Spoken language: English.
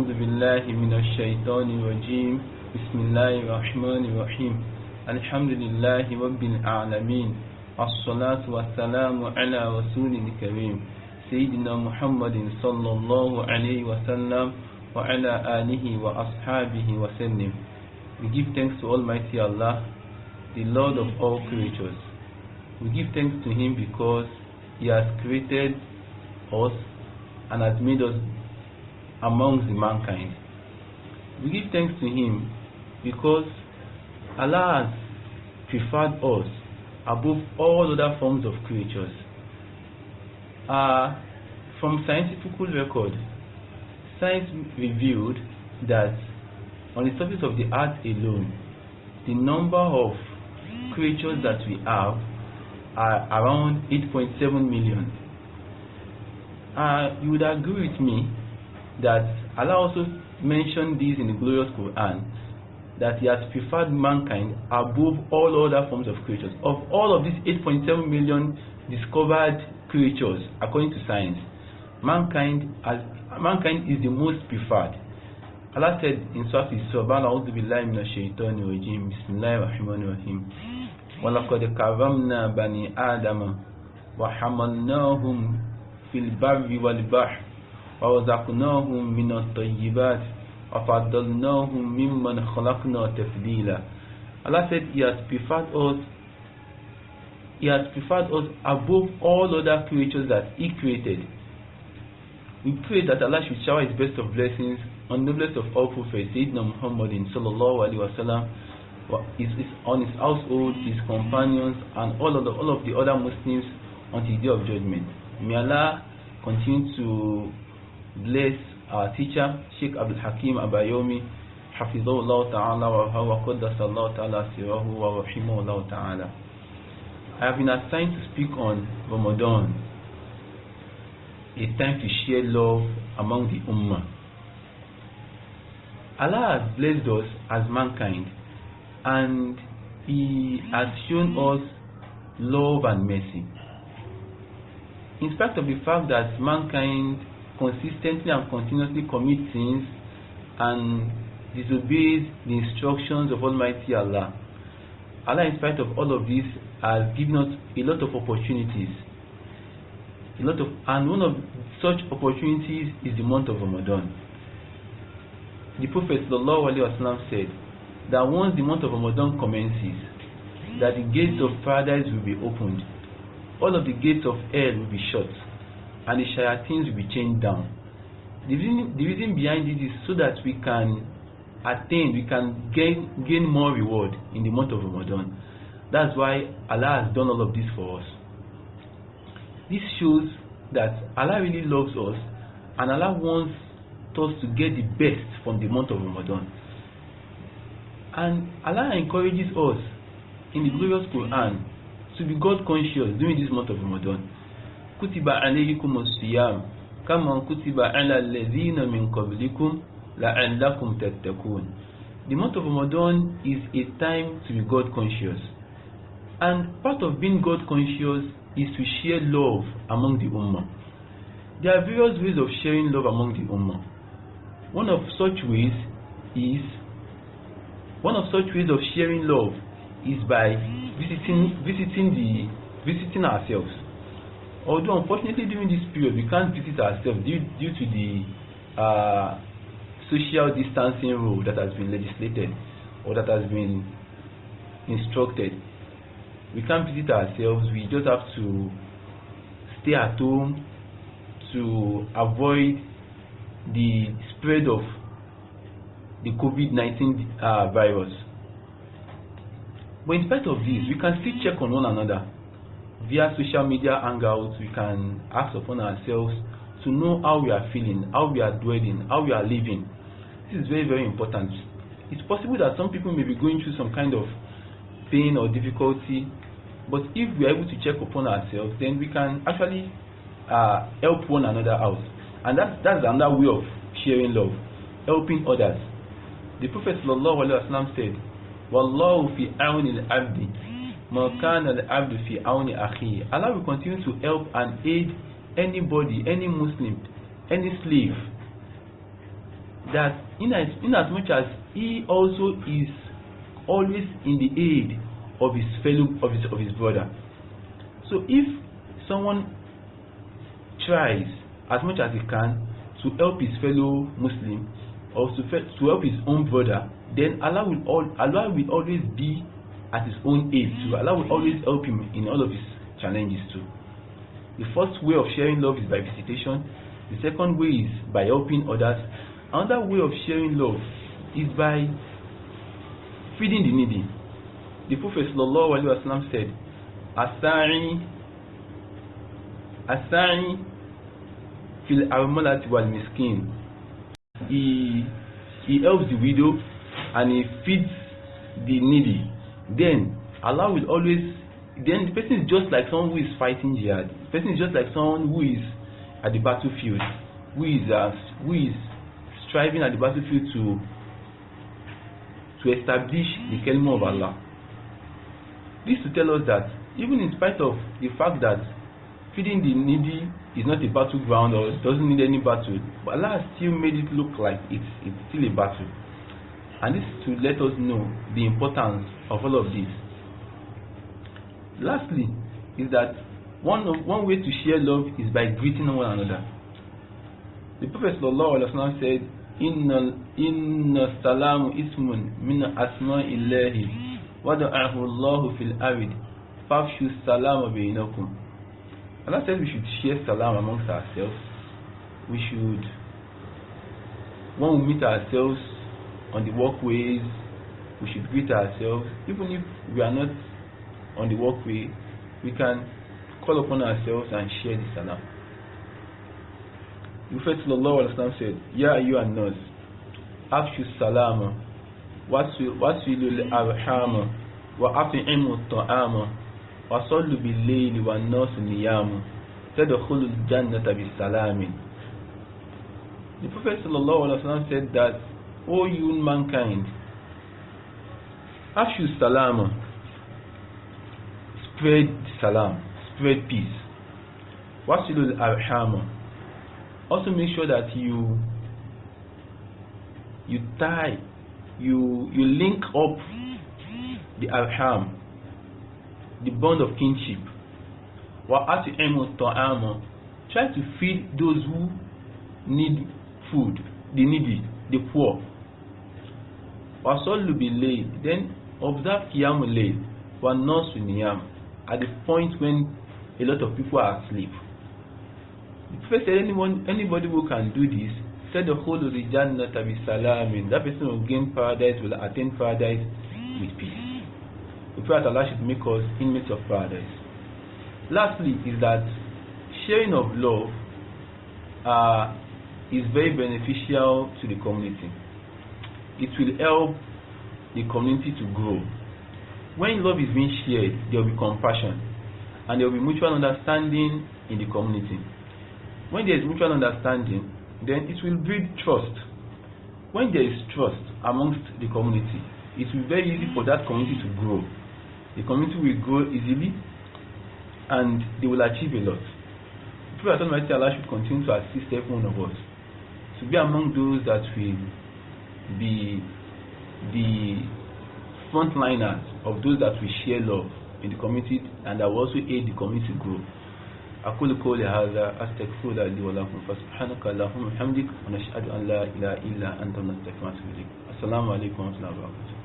أعوذ بالله من الشيطان الرجيم بسم الله الرحمن الرحيم الحمد لله رب العالمين الصلاة والسلام على رسول الكريم سيدنا محمد صلى الله عليه وسلم وعلى آله وأصحابه وسلم. We give thanks to Almighty Allah, the Lord of all creatures. We give thanks to Him because He has created us and has made us amongst the mankind. We give thanks to Him because Allah has preferred us above all other forms of creatures. From scientific record, science revealed that on the surface of the earth alone, the number of creatures that we have are around 8.7 million. You would agree with me that Allah also mentioned this in the glorious Quran, that He has preferred mankind above all other forms of creatures. Of all of these 8.7 million discovered creatures, according to science, mankind is the most preferred. Allah said in Surah Al-Isra, "A'udhu billahi minash shaitani rajim, bismillahir rahmanir rahim. Wa laqad karramna bani Adama wa hamalnahum fil barri wal bahri وَرَزَقْنَاهُمْ مِنَ الطَّيِّبَاتِ وَفَضَّلْنَاهُمْ مِمَّنْ خَلَقْنَا تَفْضِيلًا." Allah said He has preferred us above all other creatures that He created. We pray that Allah should shower His best of blessings on the noblest of all prophets, Sayyidina Muhammadin sallallahu alaihi wasallam, on his household, his companions, and all of the other Muslims until the day of judgment. May Allah continue to bless our teacher, Sheikh Abdul Hakim Abayomi, Hafizahullah Ta'ala wa Qaddasallahu Ta'ala Sirahu wa Rahimahullah Ta'ala. I have been assigned to speak on Ramadan, a time to share love among the Ummah. Allah has blessed us as mankind, and He has shown us love and mercy. In spite of the fact that mankind consistently and continuously commits sins and disobeys the instructions of Almighty Allah, Allah, in spite of all of this, has given us a lot of opportunities. And one of such opportunities is the month of Ramadan. The Prophet ﷺ said that once the month of Ramadan commences, that the gates of paradise will be opened, all of the gates of hell will be shut, and the shayateens will be chained down. The reason behind it is so that we can gain more reward in the month of Ramadan. That's why Allah has done all of this for us. This shows that Allah really loves us, and Allah wants us to get the best from the month of Ramadan. And Allah encourages us in the glorious Quran to be God conscious during this month of Ramadan. Kutiba alaykum as-siyam kama kutiba ala alladhina min qablikum la'allakum tattaqun. The month of Ramadan is a time to be God conscious. And part of being God conscious is to share love among the Ummah. There are various ways of sharing love among the Ummah. One of such ways of sharing love is by visiting ourselves. Although unfortunately during this period we can't visit ourselves due to the social distancing rule that has been legislated or that has been instructed. We can't visit ourselves. We just have to stay at home to avoid the spread of the COVID-19 virus. But in spite of this, we can still check on one another. Via social media hangouts, we can ask upon ourselves to know how we are feeling, how we are dwelling, how we are living. This is very, very important. It's possible that some people may be going through some kind of pain or difficulty, but if we are able to check upon ourselves, then we can actually help one another out. And that's another way of sharing love, helping others. The Prophet ﷺ said, "Wallahu fi awni al-abdi ma kana al-abdu fi awni akhihi." Allah will continue to help and aid anybody, any Muslim, any slave, that in as much as he also is always in the aid of his brother. So if someone tries as much as he can to help his fellow Muslim or to help his own brother, then Allah will always be at his own aid too. Allah will always help him in all of his challenges too. The first way of sharing love is by visitation. The second way is by helping others. Another way of sharing love is by feeding the needy. The Prophet sallallahu alaihi wasallam said, "Asai fil armalati wal miskin." He helps the widow and he feeds the needy. Then Allah will always. Then the person is just like someone who is fighting jihad. The person is just like someone who is at the battlefield, who is striving at the battlefield to establish the kalima of Allah. This to tell us that even in spite of the fact that feeding the needy is not a battleground or doesn't need any battle, but Allah has still made it look like it's still a battle. And this is to let us know the importance of all of this. Lastly, is that one way to share love is by greeting one another. The Prophet sallallahu alaihi wasallam said, "Inna salamu ismun min asma'illahi wada'ahu Allahu fil arid fafshu salama bainakum." Allah said we should share salam amongst ourselves. We should, when we meet ourselves on the walkways, we should greet ourselves. Even if we are not on the walkway, we can call upon ourselves and share the salam. The Prophet sallallahu alaihi wasallam said, "Ya ayyuhan nas, afshu salama, wasilul arhama, wa at'imu ta'ama, wa sallu bil layli wan nasu niyamu, tadkhulul jannata bis salamin." The Prophet sallallahu alaihi wasallam said that, "O you mankind, afshu salama, spread salam, spread peace. Wasilul arhama, also make sure that you link up the arham, the bond of kinship. Wa at'imu ta'ama, try to feed those who need food, the needy, the poor. Wa sallu bil layl, then observe qiyamul layl, wa nasu niyam, at the point when a lot of people are asleep. The Prophet said anybody who can do this, said the whole of the jannata bi salamin, that person will gain paradise, will attain paradise with peace. We pray that Allah should make us inmates of paradise. Lastly is that sharing of love is very beneficial to the community. It will help the community to grow. When love is being shared, there will be compassion and there will be mutual understanding in the community. When there is mutual understanding, then it will build trust. When there is trust amongst the community, it will be very easy for that community to grow. The community will grow easily and they will achieve a lot. Pray that Almighty Allah should continue to assist every one of us to be among those that will be the frontliners of those that will share love in the community and that will also aid the community to grow. أقول قولي هذا أستغفر الله لي ولكم فسبحانك اللهم وبحمدك ونشهد أن لا إله إلا أنت نستغفرك ونتوب إليك. السلام عليكم ورحمة الله وبركاته.